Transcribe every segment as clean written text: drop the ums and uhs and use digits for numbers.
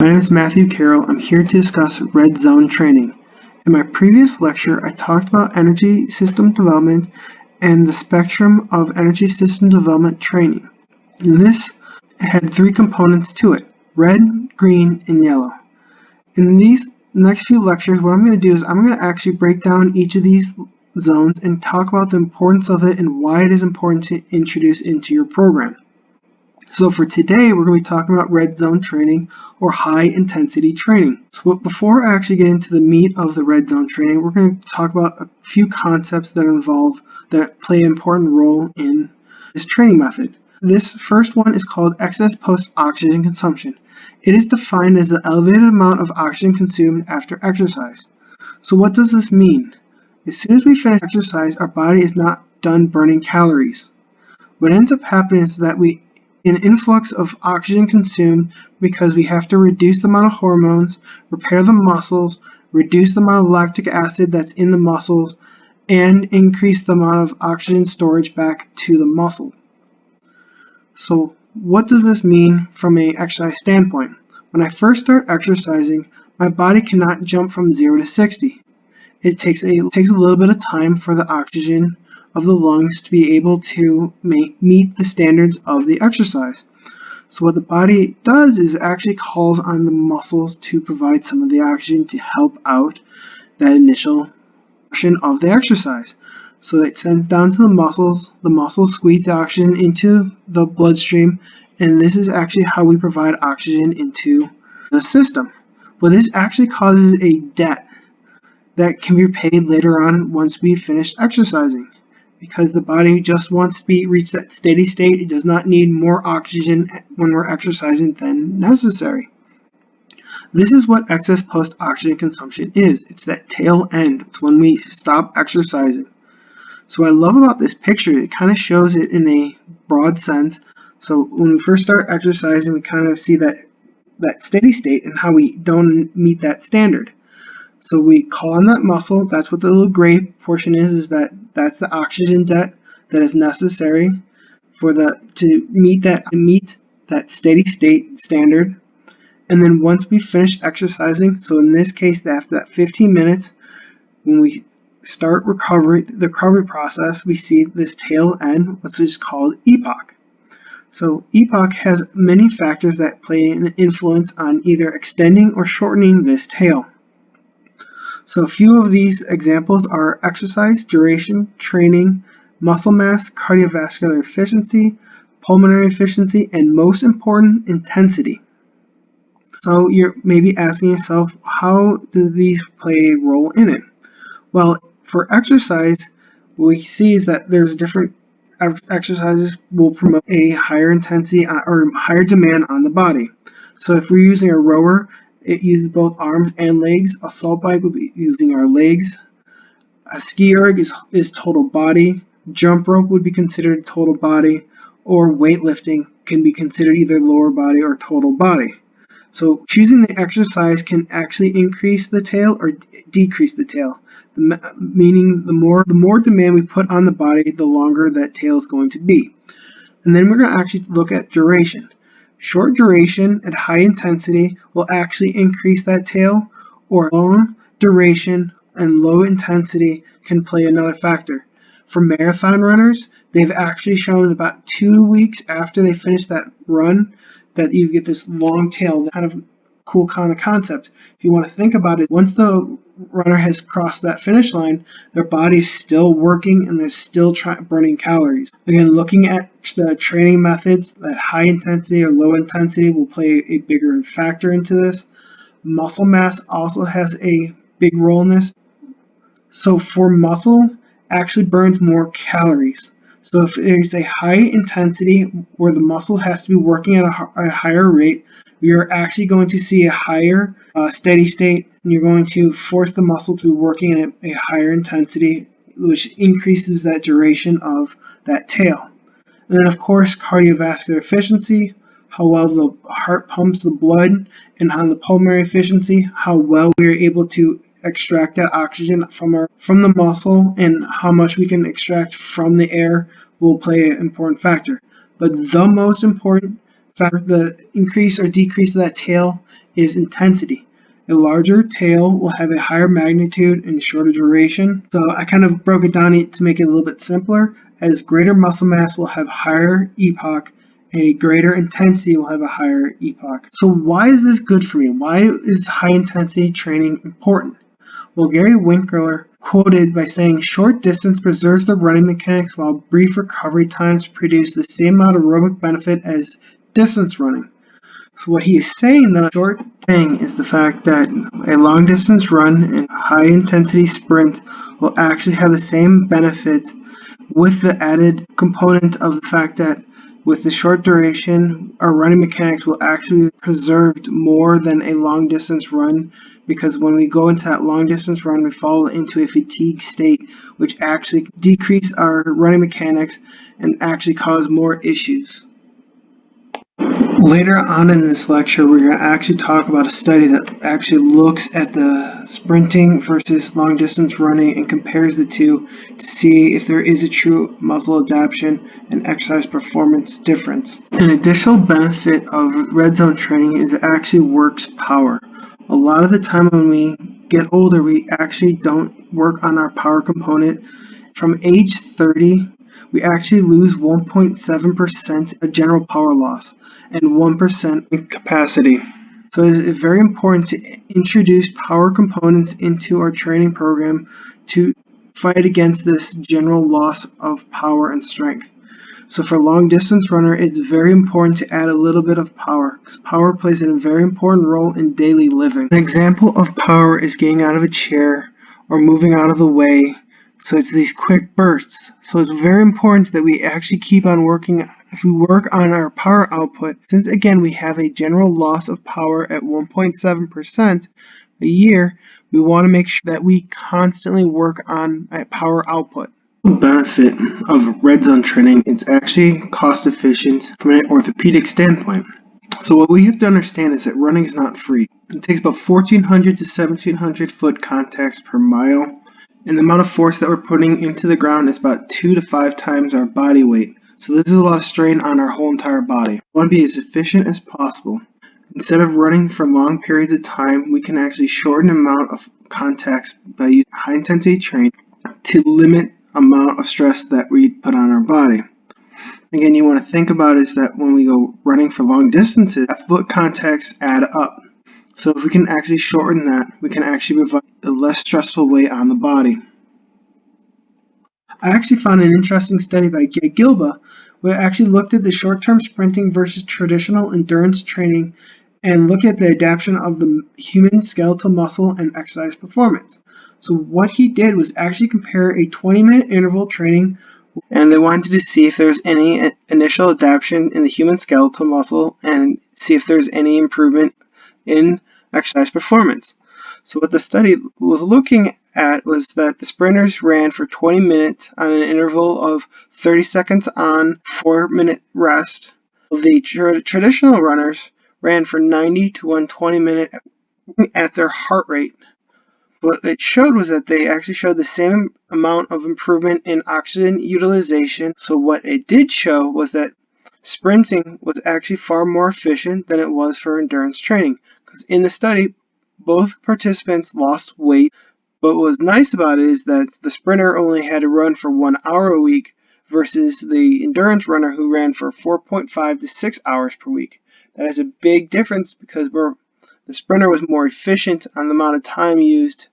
My name is Matthew Carroll. I'm here to discuss red zone training. In my previous lecture, I talked about energy system development and the spectrum of energy system development training. And this had three components to it: red, green, and yellow. In these next few lectures, what I'm going to do is I'm going to actually break down each of these zones and talk about the importance of it and why it is important to introduce into your program. So for today, we're going to be talking about red zone training or high intensity training. So before I actually get into the meat of the red zone training, we're going to talk about a few concepts that play an important role in this training method. This first one is called excess post-oxygen consumption. It is defined as the elevated amount of oxygen consumed after exercise. So what does this mean? As soon as we finish exercise, our body is not done burning calories. What ends up happening is that an influx of oxygen consumed because we have to reduce the amount of hormones, repair the muscles, reduce the amount of lactic acid that's in the muscles, and increase the amount of oxygen storage back to the muscle. So what does this mean from an exercise standpoint? When I first start exercising, my body cannot jump from 0 to 60. It takes a little bit of time for the oxygen of the lungs to be able to meet the standards of the exercise. So what the body does is actually calls on the muscles to provide some of the oxygen to help out that initial portion of the exercise. So it sends down to the muscles squeeze the oxygen into the bloodstream, and this is actually how we provide oxygen into the system. But this actually causes a debt that can be paid later on once we finish exercising, because the body just wants to reach that steady state. It does not need more oxygen when we're exercising than necessary. This is what excess post-oxygen consumption is. It's that tail end. It's when we stop exercising. So what I love about this picture, it kind of shows it in a broad sense. So when we first start exercising, we kind of see that steady state and how we don't meet that standard. So we call on that muscle. That's what the little gray portion is that's the oxygen debt that is necessary to meet that steady state standard. And then once we finish exercising, so in this case, after that 15 minutes, when we start the recovery process, we see this tail end, which is called epoch. So epoch has many factors that play an influence on either extending or shortening this tail. So a few of these examples are exercise, duration, training, muscle mass, cardiovascular efficiency, pulmonary efficiency, and most important, intensity. So you're maybe asking yourself, how do these play a role in it? Well, for exercise, what we see is that there's different exercises will promote a higher intensity or higher demand on the body. So if we're using a rower, it uses both arms and legs. A salt bike will be using our legs. A ski erg is total body. Jump rope would be considered total body, or weightlifting can be considered either lower body or total body. So choosing the exercise can actually increase the tail or decrease the tail, meaning the more demand we put on the body, the longer that tail is going to be. And then we're going to actually look at duration. Short duration at high intensity will actually increase that tail, or long duration and low intensity can play another factor. For marathon runners, they've actually shown about 2 weeks after they finish that run that you get this long tail, kind of cool kind of concept. If you want to think about it, once the runner has crossed that finish line, their body's still working and they're still burning calories. Again, looking at the training methods, that high intensity or low intensity will play a bigger factor into this. Muscle mass also has a big role in this. So for muscle, actually burns more calories. So if there's a high intensity where the muscle has to be working at a higher rate, we are actually going to see a higher steady state, and you're going to force the muscle to be working at a higher intensity, which increases that duration of that tail. And then, of course, cardiovascular efficiency, how well the heart pumps the blood, and on the pulmonary efficiency, how well we are able to extract that oxygen from the muscle, and how much we can extract from the air will play an important factor. But the most important factor, the increase or decrease of that tail, is intensity. A larger tail will have a higher magnitude and shorter duration. So I kind of broke it down to make it a little bit simpler, as greater muscle mass will have higher epoch, and a greater intensity will have a higher epoch. So why is this good for me? Why is high intensity training important? Well, Gary Winkler quoted by saying, "Short distance preserves the running mechanics while brief recovery times produce the same amount of aerobic benefit as distance running." So what he is saying, the short thing, is the fact that a long distance run and high intensity sprint will actually have the same benefits, with the added component of the fact that with the short duration, our running mechanics will actually be preserved more than a long distance run, because when we go into that long distance run, we fall into a fatigue state, which actually decrease our running mechanics and actually cause more issues. Later on in this lecture, we're going to actually talk about a study that actually looks at the sprinting versus long distance running and compares the two to see if there is a true muscle adaptation and exercise performance difference. An additional benefit of red zone training is it actually works power. A lot of the time when we get older, we actually don't work on our power component. From age 30, we actually lose 1.7% of general power loss and 1% in capacity. So it is very important to introduce power components into our training program to fight against this general loss of power and strength. So for a long distance runner, it's very important to add a little bit of power, because power plays a very important role in daily living. An example of power is getting out of a chair or moving out of the way. So it's these quick bursts. So it's very important that we actually keep on working. If we work on our power output, since again we have a general loss of power at 1.7% a year, we want to make sure that we constantly work on a power output. The benefit of red zone training is actually cost efficient from an orthopedic standpoint. So what we have to understand is that running is not free. It takes about 1,400 to 1,700 foot contacts per mile. And the amount of force that we're putting into the ground is about 2 to 5 times our body weight. So this is a lot of strain on our whole entire body. We want to be as efficient as possible. Instead of running for long periods of time, we can actually shorten the amount of contacts by using high intensity training to limit the amount of stress that we put on our body. Again, you want to think about is that when we go running for long distances, that foot contacts add up. So if we can actually shorten that, we can actually provide a less stressful weight on the body. I actually found an interesting study by Gilba, where it actually looked at the short-term sprinting versus traditional endurance training and looked at the adaptation of the human skeletal muscle and exercise performance. So what he did was actually compare a 20-minute interval training, and they wanted to see if there's any initial adaptation in the human skeletal muscle and see if there's any improvement in exercise performance. So what the study was looking at was that the sprinters ran for 20 minutes on an interval of 30 seconds on, 4-minute rest. The traditional runners ran for 90 to 120 minutes at their heart rate. What it showed was that they actually showed the same amount of improvement in oxygen utilization. So what it did show was that sprinting was actually far more efficient than it was for endurance training. Because in the study, both participants lost weight, but what was nice about it is that the sprinter only had to run for 1 hour a week versus the endurance runner who ran for 4.5 to 6 hours per week. That is a big difference because the sprinter was more efficient on the amount of time used.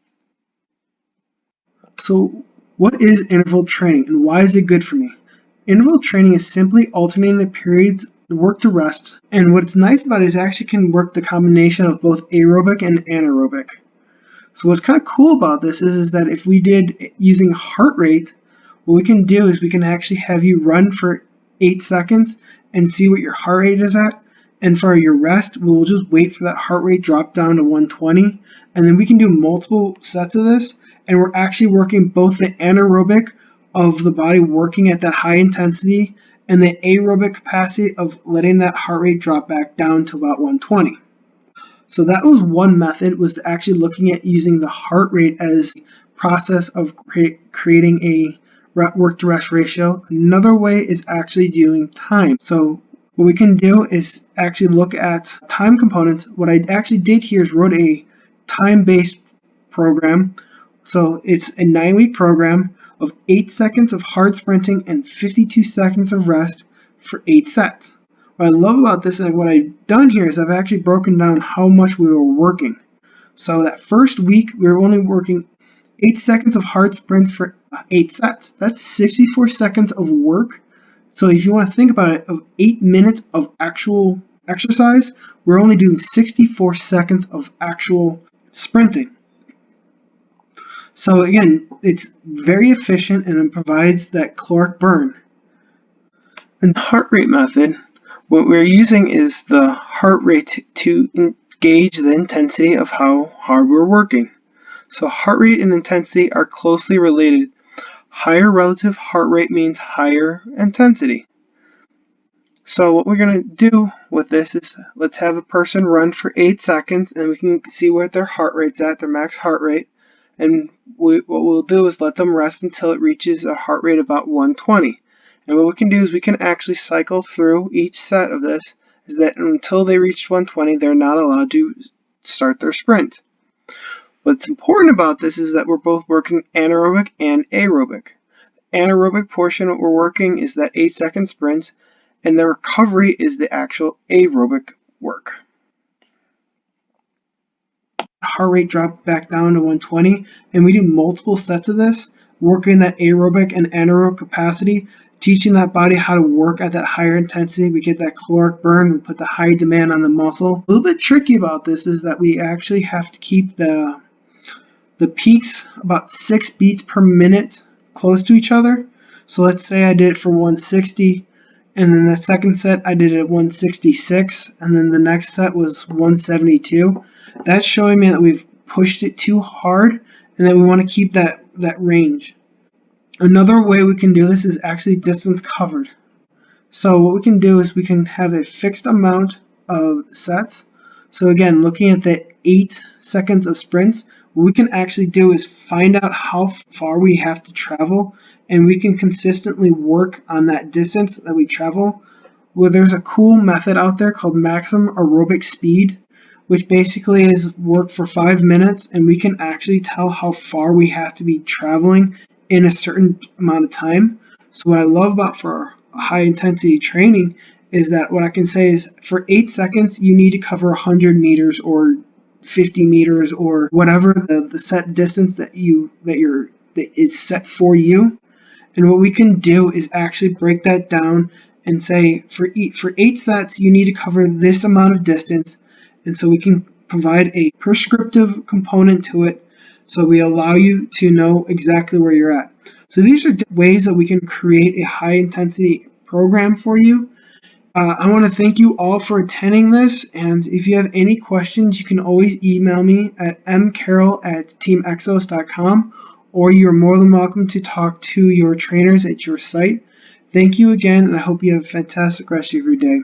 So what is interval training and why is it good for me? Interval training is simply alternating the periods work to rest, and what's nice about it is it actually can work the combination of both aerobic and anaerobic. So what's kind of cool about this is that if we did using heart rate, what we can do is we can actually have you run for 8 seconds and see what your heart rate is at, and for your rest we'll just wait for that heart rate drop down to 120, and then we can do multiple sets of this, and we're actually working both the anaerobic of the body working at that high intensity and the aerobic capacity of letting that heart rate drop back down to about 120. So that was one method, was actually looking at using the heart rate as a process of creating a work to rest ratio. Another way is actually doing time. So What we can do is actually look at time components. What I actually did here is wrote a time-based program. So it's a 9-week program of 8 seconds of hard sprinting and 52 seconds of rest for 8 sets. What I love about this and what I've done here is I've actually broken down how much we were working. So that first week we were only working 8 seconds of hard sprints for 8 sets. That's 64 seconds of work. So if you want to think about it, of 8 minutes of actual exercise, we're only doing 64 seconds of actual sprinting. So again, it's very efficient and it provides that caloric burn. In the heart rate method, what we're using is the heart rate to gauge the intensity of how hard we're working. So heart rate and intensity are closely related. Higher relative heart rate means higher intensity. So what we're going to do with this is let's have a person run for 8 seconds and we can see what their heart rate's at, their max heart rate. And what we'll do is let them rest until it reaches a heart rate about 120. And what we can do is we can actually cycle through each set of this, is that until they reach 120, they're not allowed to start their sprint. What's important about this is that we're both working anaerobic and aerobic. The anaerobic portion what we're working is that 8-second sprint, and the recovery is the actual aerobic work. Heart rate dropped back down to 120, and we do multiple sets of this, working that aerobic and anaerobic capacity, teaching that body how to work at that higher intensity. We get that caloric burn, we put the high demand on the muscle. A little bit tricky about this is that we actually have to keep the peaks about 6 beats per minute close to each other. So let's say I did it for 160, and then the second set I did it at 166, and then the next set was 172. That's showing me that we've pushed it too hard and that we want to keep that range. Another way we can do this is actually distance covered. So what we can do is we can have a fixed amount of sets. So again, looking at the 8 seconds of sprints, what we can actually do is find out how far we have to travel, and we can consistently work on that distance that we travel. Well, there's a cool method out there called maximum aerobic speed, which basically is work for 5 minutes, and we can actually tell how far we have to be traveling in a certain amount of time. So what I love about for high intensity training is that what I can say is for 8 seconds you need to cover 100 meters or 50 meters or whatever the set distance that is set for you. And what we can do is actually break that down and say for 8 sets you need to cover this amount of distance. And so we can provide a prescriptive component to it, so we allow you to know exactly where you're at. So these are ways that we can create a high intensity program for you. I want to thank you all for attending this, and if you have any questions, you can always email me at mcarroll@teamexos.com, or you're more than welcome to talk to your trainers at your site. Thank you again, and I hope you have a fantastic rest of your day.